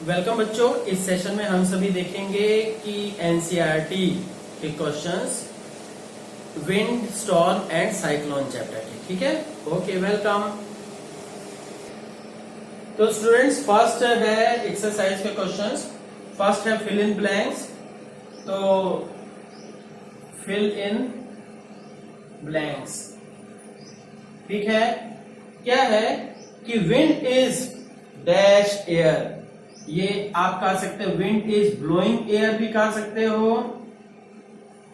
Welcome बच्चों, इस session में हम सभी देखेंगे कि एनसीईआरटी के questions wind, storm and cyclone chapter के। ठीक है, ओके, वेलकम। तो स्टूडेंट्स, फर्स्ट है एक्सरसाइज के क्वेश्चंस। फर्स्ट है फिल इन ब्लैंक्स। तो फिल इन ब्लैंक्स, ठीक है। क्या है कि विंड इज डैश एयर, ये आप कह सकते हो विंड इज ब्लोइंग एयर भी कह सकते हो,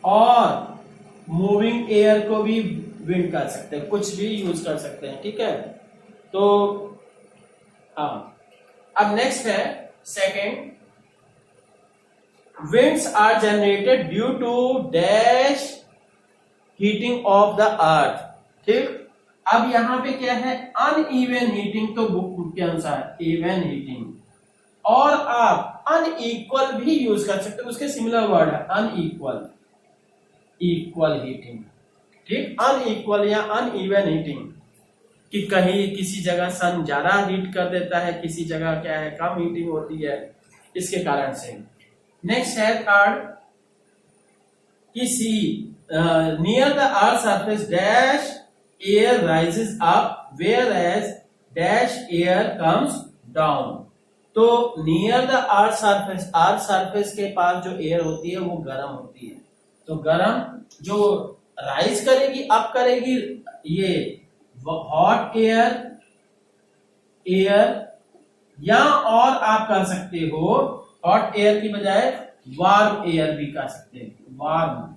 और मूविंग एयर को भी विंड कह सकते हैं, कुछ भी यूज कर सकते हैं। ठीक है, तो हाँ, अब नेक्स्ट है second, winds are generated due to dash heating of the earth। ठीक, अब यहां पे क्या है, अनइवन हीटिंग, तो बुक के अनुसार इवन हीटिंग, और आप अनइक्वल भी यूज कर सकते हो, उसके सिमिलर वर्ड है अनइक्वल, इक्वल हीटिंग। ठीक, अनइक्वल या अनइवन हीटिंग, कि कहीं किसी जगह सन ज्यादा हीट कर देता है, किसी जगह क्या है कम हीटिंग होती है, इसके कारण से। नेक्स्ट है थर्ड, किसी near the earth surface dash air rises up whereas dash air comes down. तो नियर द अर्थ सरफेस के पास जो एयर होती है वो गर्म होती है, तो गर्म जो राइज करेगी, अप करेगी, ये हॉट एयर या और आप कह सकते हो हॉट एयर की बजाय वार्म एयर भी कह सकते हैं, वार्म।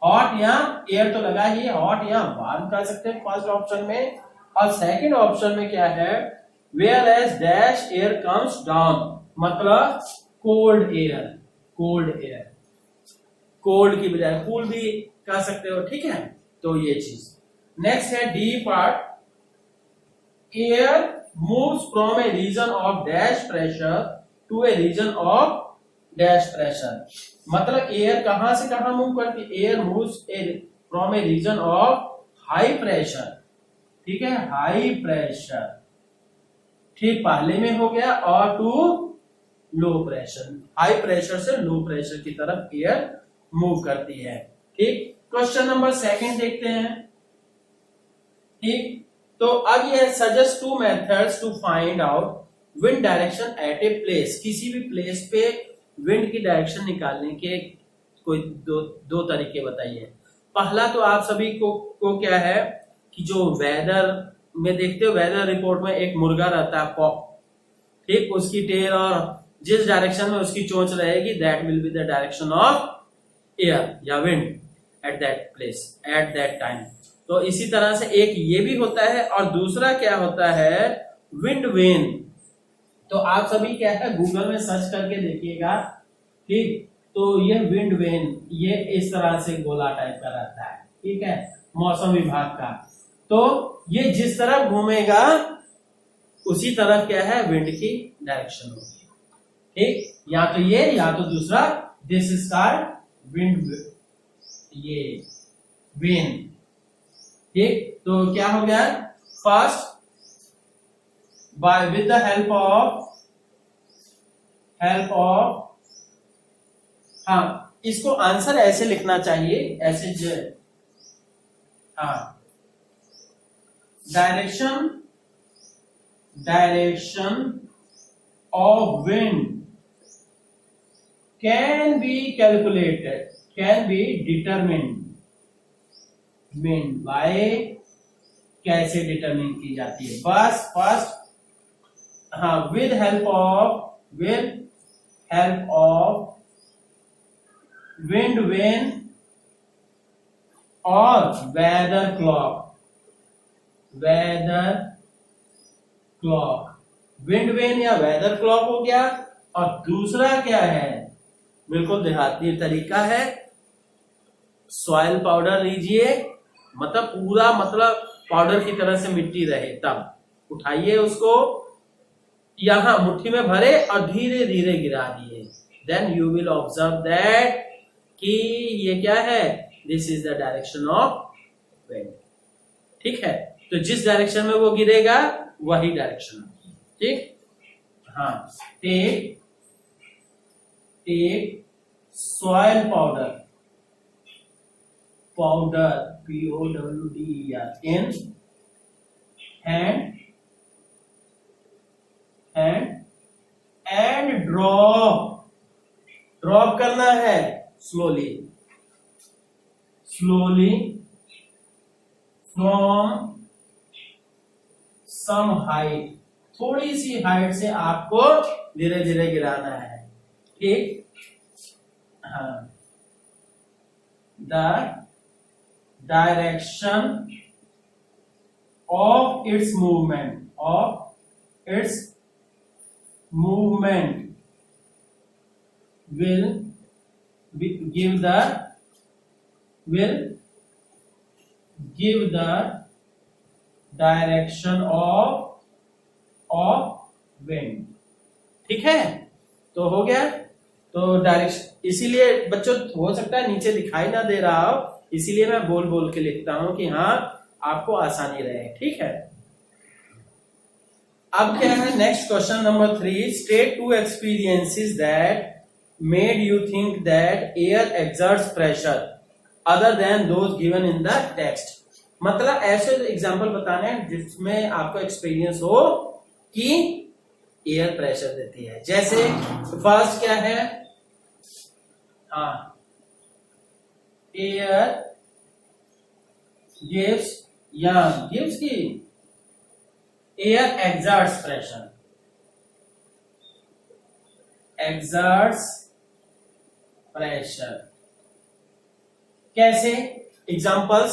हॉट या एयर तो लगा ही, हॉट या वार्म कह सकते हैं फर्स्ट ऑप्शन में। और सेकंड ऑप्शन में क्या है, whereas dash air comes down, मतलब कोल्ड एयर, कोल्ड की बजाय कूल भी कह सकते हो। ठीक है, तो ये चीज। नेक्स्ट है D part, air moves from a region of dash pressure to a region of dash pressure, मतलब एयर कहां से कहां मूव करती है, air moves from a region of high pressure. ठीक है, हाई प्रेशर, ठीक पहले में हो गया, और to low pressure, high pressure से लो प्रेशर की तरफ एयर मूव करती है। ठीक, क्वेश्चन नंबर सेकंड देखते हैं। ठीक, तो अब ये suggest two methods to find out wind direction at a place, किसी भी प्लेस पे विंड की डायरेक्शन निकालने के कोई दो तरीके बताइए। पहला तो आप सभी को क्या है कि जो वेदर में देखते हो, वेदर रिपोर्ट में एक मुर्गा रहता है कॉक, ठीक, उसकी टेल और जिस डायरेक्शन में उसकी चोंच रहेगी, that will be the direction of air या wind at that place at that time. तो इसी तरह से एक ये भी होता है, और दूसरा क्या होता है, विंड वेन। तो आप सभी क्या है गूगल में सर्च करके देखिएगा। ठीक, तो ये विंड वेन, ये इस तरह से गोला टाइप का रहता है। ठीक है, मौसम विभाग का, तो ये जिस तरफ घूमेगा उसी तरफ क्या है विंड की डायरेक्शन होगी। ठीक, या तो ये या तो दूसरा, दिस इज कॉल्ड विंड, ये वेन। ठीक, तो क्या हो गया, first by with the help of हाँ, इसको आंसर ऐसे लिखना चाहिए, ऐसे हाँ, direction of wind can be calculated, can be determined bye, कैसे डिटरमिन की जाती है, बस फर्स्ट हाँ, with help of wind vane और वेदर क्लॉक, विंड वेन या वेदर क्लॉक हो गया। और दूसरा क्या है, बिल्कुल देहाती तरीका है, सॉइल पाउडर लीजिए, मतलब पूरा, मतलब पाउडर की तरह से मिट्टी रहे, तब उठाइए उसको, यहां मुट्ठी में भरे और धीरे धीरे गिरा दिए, then you will observe that कि ये क्या है, this is the direction of wind. ठीक है, तो जिस डायरेक्शन में वो गिरेगा वही डायरेक्शन होगी। ठीक, हाँ, take soil powder POWDER in hand and drop करना है स्लोली फ्रॉम सम हाइट, थोड़ी सी हाइट से आपको धीरे धीरे गिराना है, ठीक। हाँ, the direction of its movement will give the direction of wind, ठीक है। तो हो गया। तो डायरेक्शन, इसीलिए बच्चों हो सकता है नीचे दिखाई ना दे रहा हो, इसीलिए मैं बोल बोल के लिखता हूं कि हाँ आपको आसानी रहे, ठीक है। अब क्या है next question number 3, state 2 experiences that made you think that air exerts pressure other than those given in the text। मतलब ऐसे एग्जांपल बताने हैं जिसमें आपको एक्सपीरियंस हो कि एयर प्रेशर देती है। जैसे फर्स्ट क्या है, हाँ, एयर गिव्स की एयर exerts pressure कैसे, एग्जांपल्स,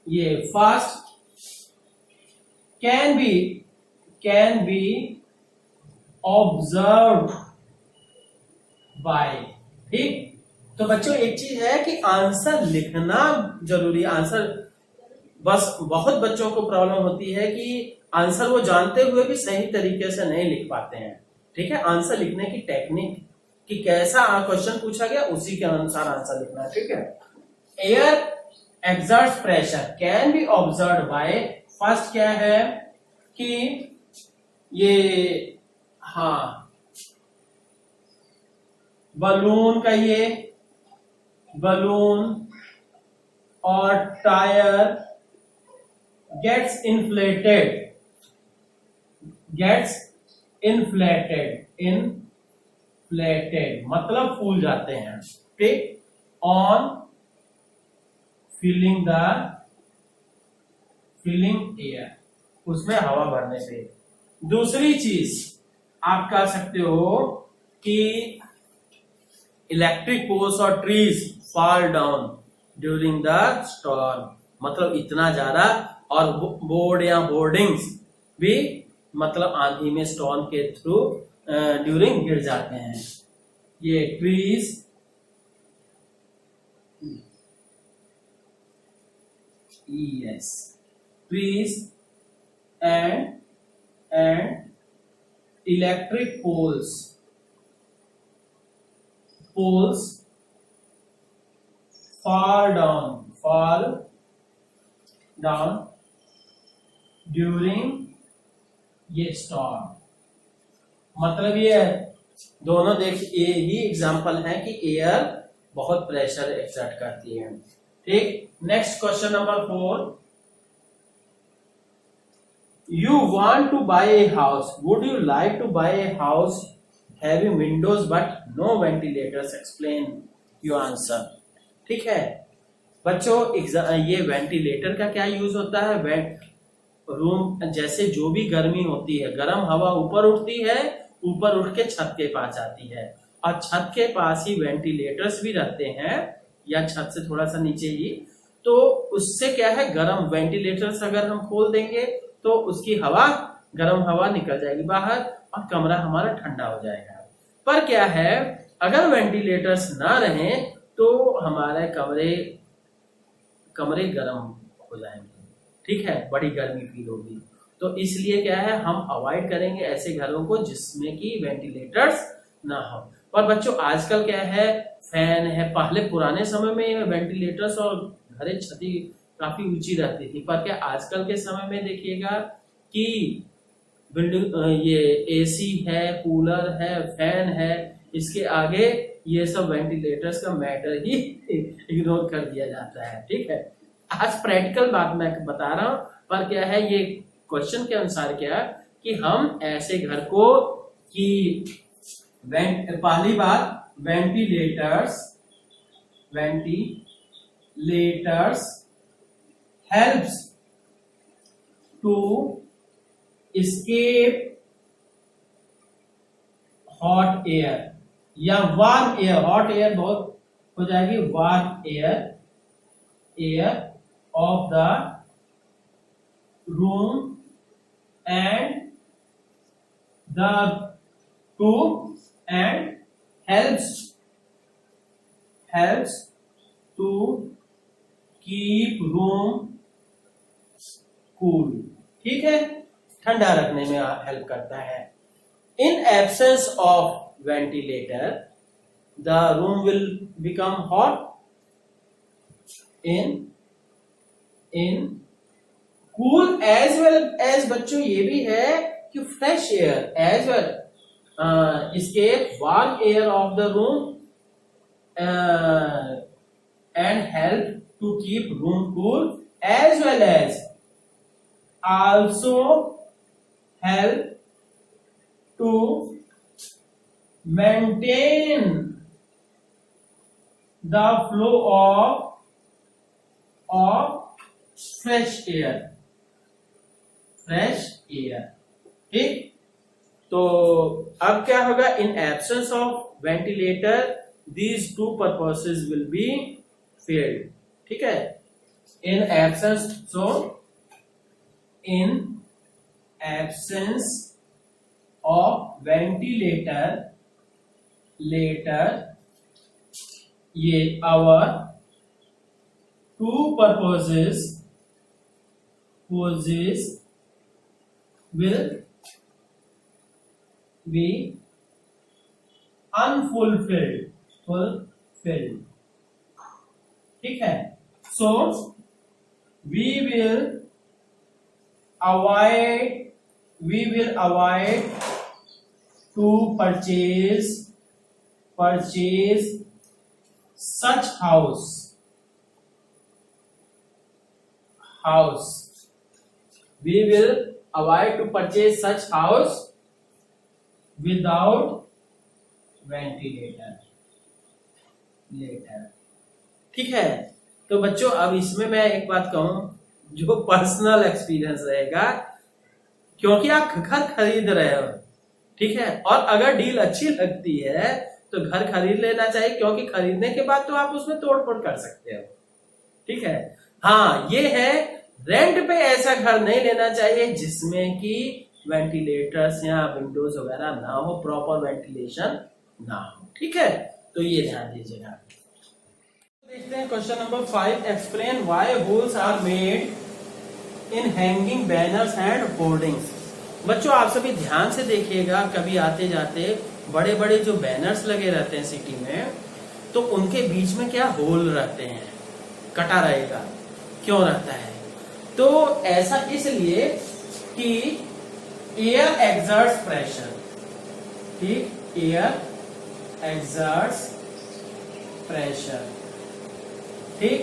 ये first can be observe by, ठीक। तो बच्चों एक चीज है कि आंसर लिखना जरूरी, आंसर बस बहुत बच्चों को प्रॉब्लम होती है कि आंसर वो जानते हुए भी सही तरीके से नहीं लिख पाते हैं, ठीक है। आंसर लिखने की टेक्निक कि कैसा क्वेश्चन पूछा गया उसी के अनुसार आंसर लिखना है, ठीक है। Air exerts pressure can be observed bye, first क्या है कि ये, हाँ, बलून का ये बलून और टायर गेट्स इन्फ्लेटेड मतलब फूल जाते हैं, ठीक। ऑन फिलिंग एयर, उसमें हवा भरने पे। दूसरी चीज आप कह सकते हो कि इलेक्ट्रिक पोल्स और trees fall down during the storm, मतलब इतना ज्यादा, और बोर्ड या बोर्डिंग्स भी मतलब आंधी में स्टॉर्म के थ्रू ड्यूरिंग गिर जाते हैं। ये trees and electric poles fall down during ये storm। मतलब ये दोनों ये ही एग्जांपल है कि एयर बहुत प्रेशर एक्सर्ट करती है, ठीक। Next question number 4, you want to buy a house, would you like to buy a house having windows but no ventilators, explain your answer, ठीक है। बच्चों ये वेंटिलेटर का क्या यूज होता है, रूम जैसे जो भी गर्मी होती है, गर्म हवा ऊपर उठती है, ऊपर उठ के छत के पास आती है, और छत के पास ही वेंटिलेटर्स भी रहते हैं या छत से थोड़ा सा नीचे ही, तो उससे क्या है, गर्म वेंटिलेटर्स अगर हम खोल देंगे तो उसकी हवा, गर्म हवा निकल जाएगी बाहर और कमरा हमारा ठंडा हो जाएगा। पर क्या है, अगर वेंटिलेटर्स ना रहे तो हमारे कमरे गर्म हो जाएंगे, ठीक है, बड़ी गर्मी फील होगी। तो इसलिए क्या है, हम अवॉइड करेंगे ऐसे घरों को जिसमें कि वेंटिलेटर्स ना हो। पर बच्चों आजकल क्या है, फैन है, पहले पुराने समय में वेंटिलेटर्स और घरें छतें काफी ऊंची रहती थी, पर क्या आजकल के समय में देखिएगा कि बिल्डिंग ये एसी है, कूलर है, फैन है, इसके आगे ये सब वेंटिलेटर्स का मैटर ही इग्नोर कर दिया जाता है। ठीक है, आज प्रैक्टिकल बात मैं बता रहा हूं, पर क्या है ये क्वेश्चन के अनुसार क्या है कि हम ऐसे घर को कि पहली बात ventilators helps to escape hot air या वार्म एयर, हॉट एयर बहुत हो जाएगी, warm air of the room and the to and helps to keep room cool। ठीक है, ठंडा रखने में हेल्प करता है। In absence of ventilator the room will become hot. In cool as well as, बच्चों ये भी है कि फ्रेश एयर एज वेल, इसके warm air of the room and help to keep room cool as well as also help to maintain the flow of fresh air। ठीक, तो अब क्या होगा, इन absence of ventilator these two purposes will be failed। ठीक है, in absence, so in absence of ventilator ये our two purposes will be unfulfilled। ठीक है, so we will avoid to purchase such house we will avoid to purchase such house without ventilator। ठीक है, तो बच्चों अब इसमें मैं एक बात कहूं जो पर्सनल एक्सपीरियंस रहेगा, क्योंकि आप घर खरीद रहे हो। ठीक है, और अगर डील अच्छी लगती है तो घर खरीद लेना चाहिए, क्योंकि खरीदने के बाद तो आप उसमें तोड़-फोड़ कर सकते हो। ठीक है, हाँ ये है, रेंट पे ऐसा घर नहीं लेना चाहिए जिसमें कि वेंटिलेटर्स या विंडोज वगैरह ना हो, प्रॉपर वेंटिलेशन ना हो। ठीक है, तो ये ध्यान दीजिएगा। देखते हैं question number 5, explain why holes are made in hanging banners and hoardings. बच्चों आप सभी ध्यान से देखिएगा, कभी आते जाते बड़े बड़े जो बैनर्स लगे रहते हैं सिटी में, तो उनके बीच में क्या होल रहते हैं, कटा रहेगा। क्यों रहता है? तो ऐसा इसलिए कि एयर एक्सर्ट्स प्रेशर। ठीक, एयर एक्सर्ट्स प्रेशर। ठीक,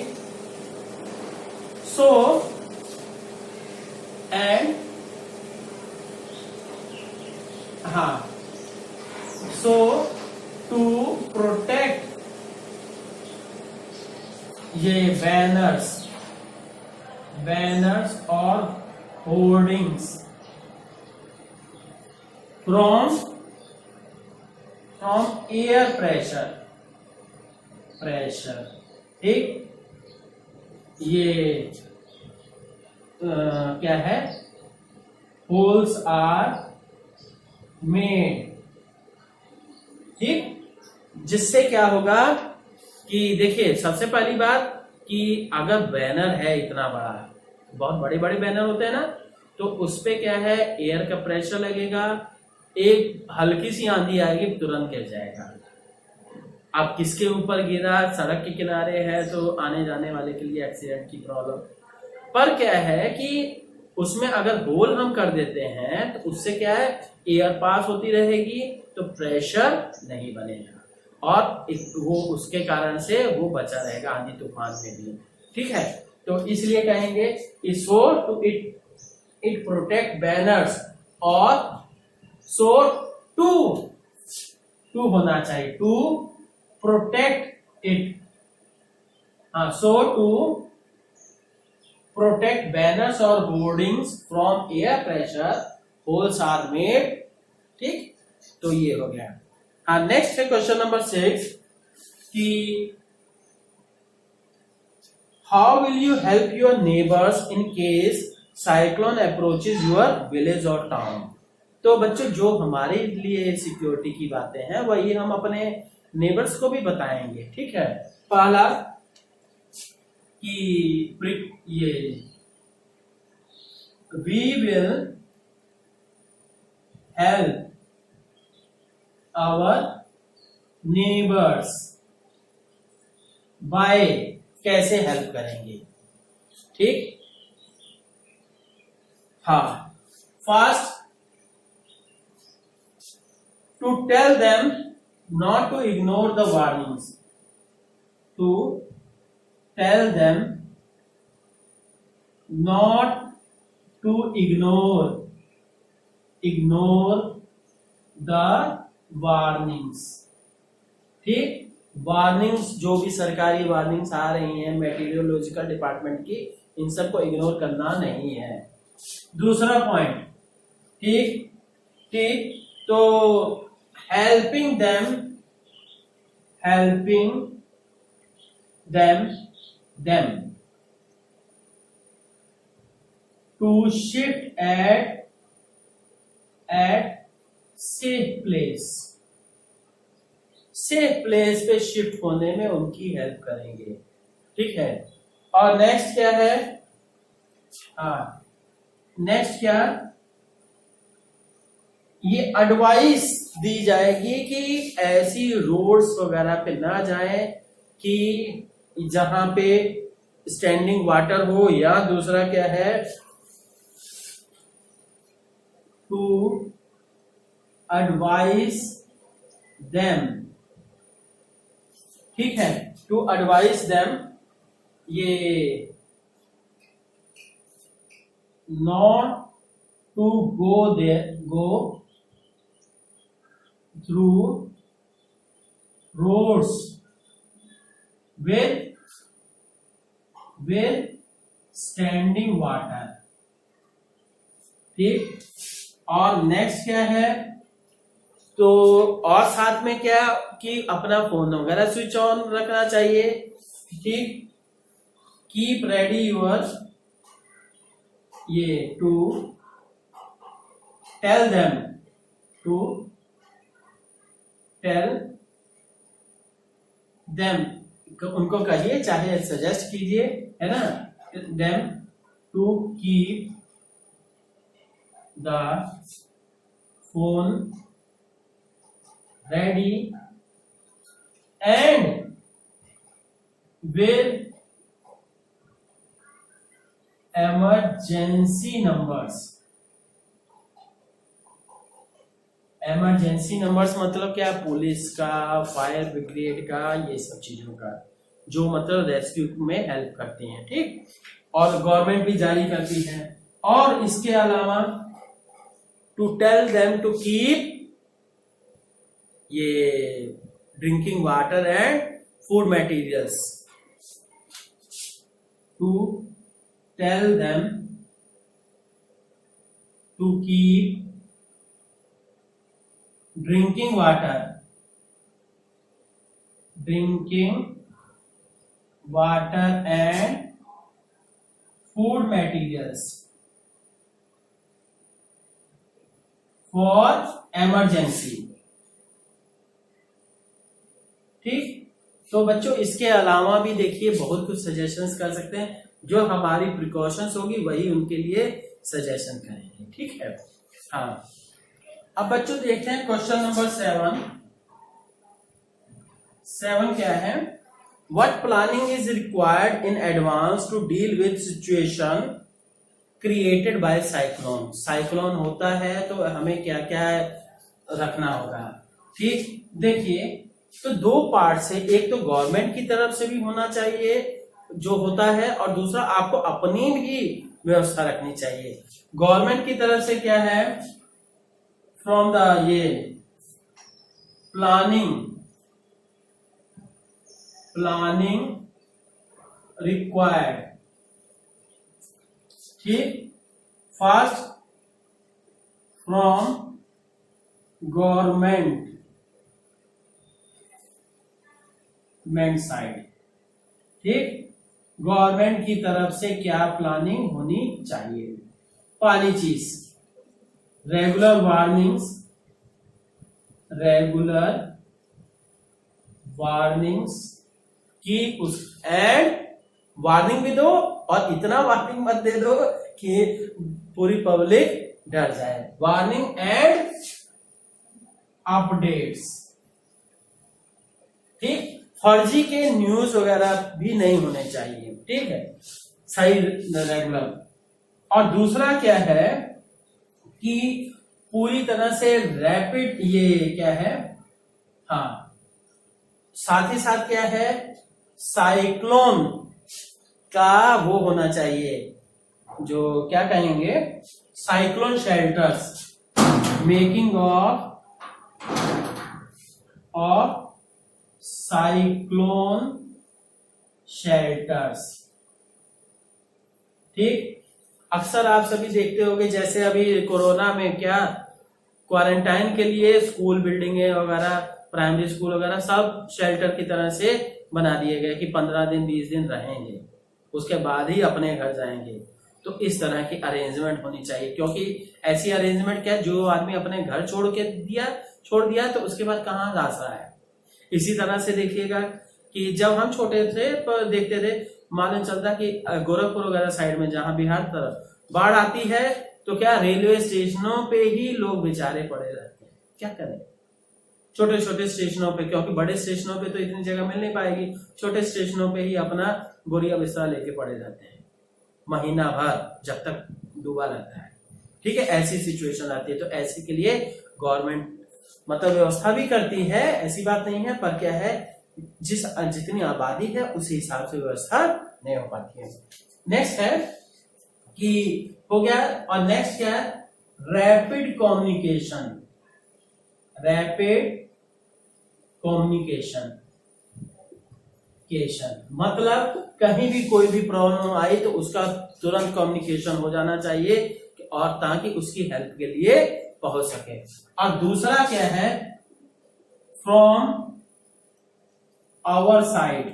सो एंड हाँ, सो टू प्रोटेक्ट ये बैनर्स और होर्डिंग्स फ्रॉम एयर प्रेशर। ठीक, ये क्या है, होल्स आर मेड। ठीक, जिससे क्या होगा कि देखिए सबसे पहली बात कि अगर बैनर है इतना बड़ा, बहुत बड़े बड़े बैनर होते हैं ना, तो उस पे क्या है, एयर का प्रेशर लगेगा, एक हल्की सी आंधी आएगी तुरंत गिर जाएगा। अब किसके ऊपर गिरा, सड़क के किनारे है तो आने जाने वाले के लिए एक्सीडेंट की प्रॉब्लम। पर क्या है कि उसमें अगर होल हम कर देते हैं तो उससे क्या है, एयर पास होती रहेगी तो प्रेशर नहीं बनेगा और वो उसके कारण से वो बचा रहेगा आंधी तूफान में भी। ठीक है, तो इसलिए कहेंगे so to it protect banners और सो टू होना चाहिए, टू प्रोटेक्ट इट, हाँ, सो टू प्रोटेक्ट बैनर्स और hoardings from air pressure holes are made. ठीक, तो ये हो गया। हाँ, नेक्स्ट है क्वेश्चन नंबर 6 कि how will you help your neighbours in case cyclone approaches your village और टाउन। तो बच्चों जो हमारे लिए सिक्योरिटी की बातें हैं वही हम अपने नेबर्स को भी बताएंगे। ठीक है, पहला कि ये we will help our neighbours by, कैसे हेल्प करेंगे। ठीक, हाँ, first to tell them not to ignore the warnings, to tell them not to ignore the warnings. ठीक, वार्निंग्स जो भी सरकारी वार्निंग्स आ रही हैं मेटीरियोलॉजिकल डिपार्टमेंट की, इन सबको इग्नोर करना नहीं है। दूसरा पॉइंट, ठीक ठीक, तो helping them to shift at safe place पे शिफ्ट होने में उनकी हेल्प करेंगे। ठीक है, और नेक्स्ट क्या है, हाँ, नेक्स्ट क्या, ये एडवाइस दी जाएगी कि ऐसी रोड्स वगैरह पे ना जाएं कि जहां पे स्टैंडिंग वाटर हो, या दूसरा क्या है, टू एडवाइस देम। ठीक है, टू एडवाइस देम, ये not to go through roads with standing water। ठीक, और नेक्स्ट क्या है, तो और साथ में क्या कि अपना फोन वगैरह स्विच ऑन रखना चाहिए। ठीक, कीप रेडी यूर, ये टू टेल देम, उनको कहिए, चाहे सजेस्ट कीजिए, है ना, them to keep the phone ready and with emergency numbers मतलब क्या, पुलिस का, फायर ब्रिगेड का, ये सब चीजों का जो मतलब रेस्क्यू में हेल्प करती हैं। ठीक, और गवर्नमेंट भी जारी करती है। और इसके अलावा to tell them to keep ये drinking water and food materials, to tell them to keep drinking water and food materials for emergency। ठीक, तो बच्चों इसके अलावा भी देखिए बहुत कुछ सजेशंस कर सकते हैं, जो हमारी प्रिकॉशंस होगी वही उनके लिए सजेशन करेंगे। ठीक है, हाँ, अब बच्चों देखते हैं क्वेश्चन नंबर 7 क्या है, what planning is required in advance to deal with situation created by cyclone. Cyclone होता है तो हमें क्या क्या रखना होगा। ठीक, देखिए तो दो पार्ट से, एक तो गवर्नमेंट की तरफ से भी होना चाहिए जो होता है, और दूसरा आपको अपनी भी व्यवस्था रखनी चाहिए। गवर्नमेंट की तरफ से क्या है, फ्रॉम द ये प्लानिंग रिक्वायर्ड। ठीक, फर्स्ट फ्रॉम गवर्नमेंट साइड। ठीक, गवर्नमेंट की तरफ से क्या प्लानिंग होनी चाहिए। पहली चीज रेगुलर वार्निंग्स की उस एंड वार्निंग भी दो, और इतना वार्निंग मत दे दो कि पूरी पब्लिक डर जाए। Warning and updates. ठीक, फर्जी के न्यूज वगैरह भी नहीं होने चाहिए। ठीक है, सही रेगुलर। और दूसरा क्या है कि पूरी तरह से रैपिड, ये क्या है, हाँ, साथ ही साथ क्या है, साइक्लोन का वो होना चाहिए, जो क्या कहेंगे, cyclone shelters, making of cyclone shelters. ठीक, अक्सर आप सभी देखते होंगे, जैसे अभी कोरोना में क्या क्वारंटाइन के लिए स्कूल बिल्डिंगें वगैरह, प्राइमरी स्कूल वगैरह सब शेल्टर की तरह से बना दिए गए कि 15 दिन 20 दिन रहेंगे, उसके बाद ही अपने घर जाएंगे। तो इस तरह की अरेंजमेंट होनी चाहिए, क्योंकि ऐसी अरेंजमेंट क्या, जो आदमी अपने घर छोड़ दिया तो उसके बाद कहाँ जा रहा है। इसी तरह से देखिएगा कि जब हम छोटे थे पर देखते थे, मालूम चलता कि गोरखपुर वगैरह साइड में जहां बिहार तरफ बाढ़ आती है तो क्या रेलवे स्टेशनों पे ही लोग बेचारे पड़े रहते हैं। क्या करें, छोटे छोटे स्टेशनों पे, क्योंकि बड़े स्टेशनों पे तो इतनी जगह मिल नहीं पाएगी, छोटे स्टेशनों पे ही अपना बोरिया बिस्तरा लेके पड़े रहते हैं महीना भर, जब तक डूबा रहता है। ठीक है, ऐसी सिचुएशन आती है, तो ऐसे के लिए गवर्नमेंट मतलब व्यवस्था भी करती है, ऐसी बात नहीं है, पर क्या है, जितनी आबादी है उसी हिसाब से व्यवस्था नहीं हो पाती है। नेक्स्ट है कि हो गया, और नेक्स्ट क्या है, रैपिड कम्युनिकेशन मतलब कहीं भी कोई भी प्रॉब्लम आई तो उसका तुरंत कम्युनिकेशन हो जाना चाहिए, और ताकि उसकी हेल्प के लिए पहुंच सके। और दूसरा क्या है, फ्रॉम आवर साइड,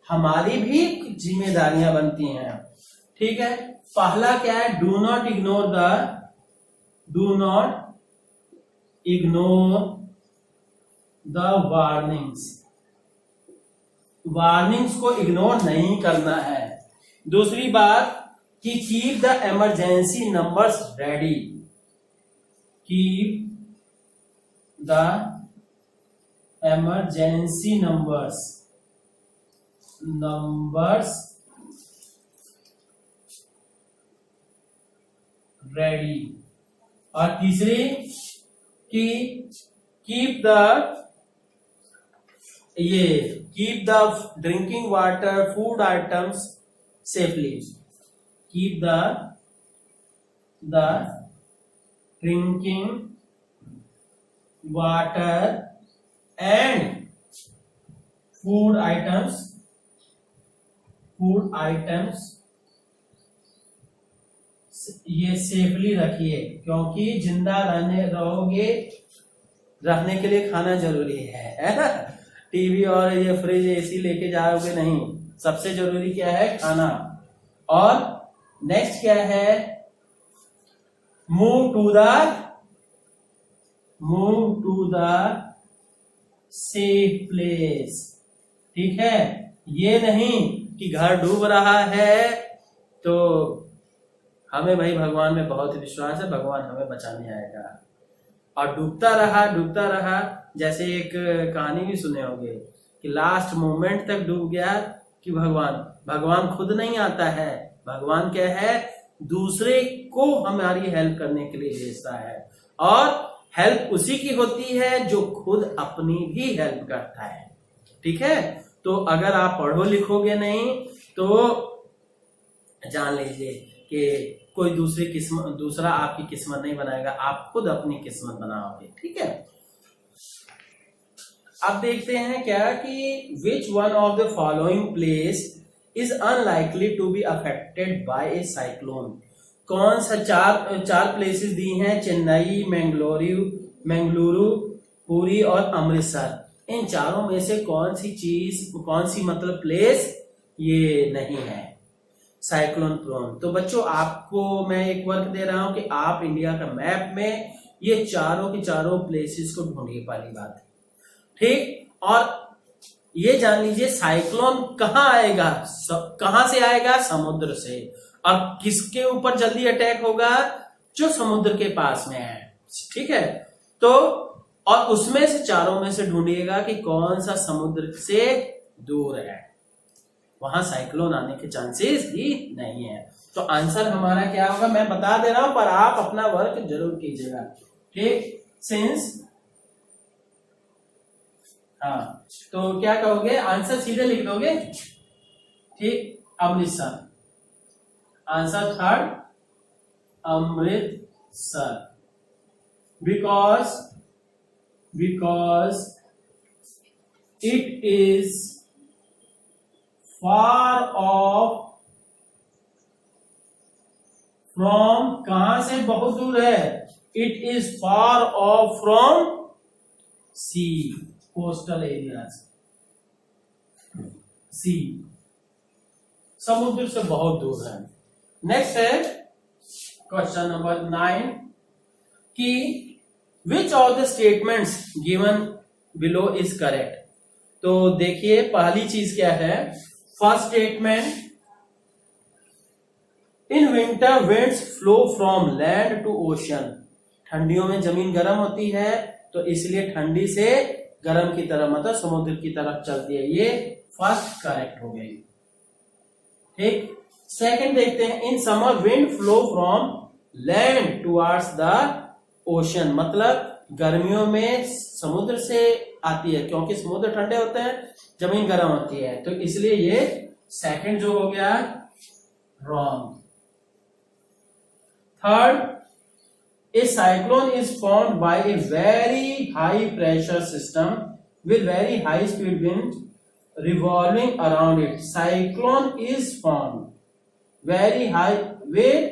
हमारी भी जिम्मेदारियां बनती हैं। ठीक है, पहला क्या है, do not ignore the warnings को इग्नोर नहीं करना है। दूसरी बात कि keep the emergency numbers ready, keep the emergency numbers ready. और तीसरी कि keep the drinking water, food items safely, keep the drinking water and food items ये सेफली रखिए, क्योंकि जिंदा रहने के लिए खाना जरूरी है ना। टीवी और ये फ्रिज एसी लेके जाओगे नहीं, सबसे जरूरी क्या है, खाना। और नेक्स्ट क्या है, move to the safe place. ठीक है, ये नहीं कि घर डूब रहा है तो हमें भाई भगवान में बहुत विश्वास है, भगवान हमें बचाने आएगा, और डूबता रहा। जैसे एक कहानी भी सुने होंगे कि लास्ट मोमेंट तक डूब गया कि भगवान खुद नहीं आता है। भगवान क्या है, दूसरे को हमारी हेल्प करने के लिए भेजता है, और हेल्प उसी की होती है जो खुद अपनी भी हेल्प करता है। ठीक है, तो अगर आप पढ़ो लिखोगे नहीं तो जान लीजिए कि कोई दूसरा आपकी किस्मत नहीं बनाएगा, आप खुद अपनी किस्मत बनाओगे। ठीक है, अब देखते हैं क्या कि which one of the following place is unlikely to be affected by a cyclone. कौन सा चार प्लेसेस दी हैं, चेन्नई, मंगलुरु, पुरी और अमृतसर। इन चारों में से कौन सी मतलब प्लेस ये नहीं है साइक्लोन प्रोन। तो बच्चों आपको मैं एक वर्क दे रहा हूं कि आप इंडिया का मैप में ये चारों की चारों प्लेसेस को ढूंढिए, पहली बात। ठीक, और ये जान लीजिए साइक्लोन कहाँ आएगा, कहां से आएगा, समुद्र से। और किसके ऊपर जल्दी अटैक होगा, जो समुद्र के पास में है। ठीक है, तो और उसमें से चारों में से ढूंढिएगा कि कौन सा समुद्र से दूर है, वहां साइक्लोन आने के चांसेस ही नहीं है। तो आंसर हमारा क्या होगा मैं बता दे रहा हूं, पर आप अपना वर्क जरूर कीजिएगा। ठीक, सिंस हाँ, तो क्या कहोगे, आंसर सीधे लिख दोगे। ठीक, Amritsar, answer third Amritsar, because it is far off from, कहां से बहुत दूर है, it is far off from sea, coastal areas, sea, समुद्र से बहुत दूर है। नेक्स्ट है क्वेश्चन नंबर 9 कि which of the statements given below is correct. तो देखिए पहली चीज क्या है, first statement, in winter winds flow from land to ocean. ठंडियों में जमीन गर्म होती है तो इसलिए ठंडी से गर्म की तरफ मतलब समुद्र की तरफ चलती है। ये फर्स्ट करेक्ट हो गई। ठीक, सेकंड देखते हैं, in summer wind flow from land towards the ocean. मतलब गर्मियों में समुद्र से आती है क्योंकि समुद्र ठंडे होते हैं, जमीन गर्म होती है, तो इसलिए ये सेकंड जो हो गया wrong. Third, a cyclone is formed by a very high pressure system with very high speed wind revolving around it. Cyclone is formed very high with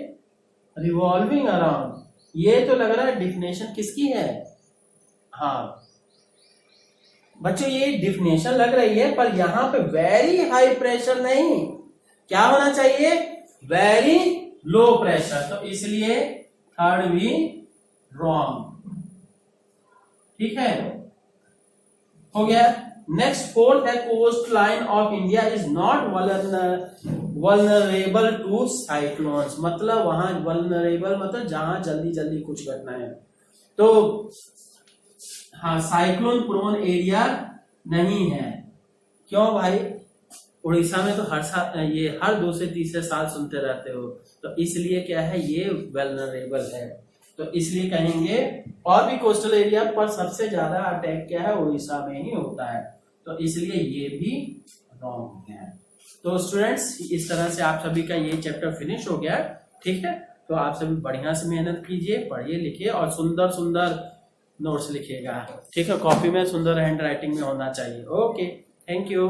revolving around. ये तो लग रहा है डिफिनेशन किसकी है, हाँ बच्चों ये डिफिनेशन लग रही है, पर यहां पे वेरी हाई प्रेशर नहीं, क्या होना चाहिए, वेरी लो प्रेशर। तो इसलिए थर्ड भी रॉन्ग। ठीक है, हो गया। नेक्स्ट फोर्थ है, coast line of India is not vulnerable to cyclones. मतलब वहां वल्नरेबल मतलब जहां जल्दी जल्दी कुछ घटना है, तो हाँ साइक्लोन प्रोन एरिया नहीं है। क्यों भाई, उड़ीसा में तो हर साल ये हर 2 से 3 साल सुनते रहते हो, तो इसलिए क्या है ये वल्नरेबल है। तो इसलिए कहेंगे और भी कोस्टल एरिया पर सबसे ज्यादा अटैक क्या है उड़ीसा में ही होता है, तो इसलिए ये भी रॉन्ग है। तो स्टूडेंट्स इस तरह से आप सभी का ये चैप्टर फिनिश हो गया। ठीक है, तो आप सभी बढ़िया से मेहनत कीजिए, पढ़िए लिखिए और सुंदर सुंदर नोट्स लिखिएगा। ठीक है, कॉपी में सुंदर हैंड राइटिंग में होना चाहिए। Okay, thank you.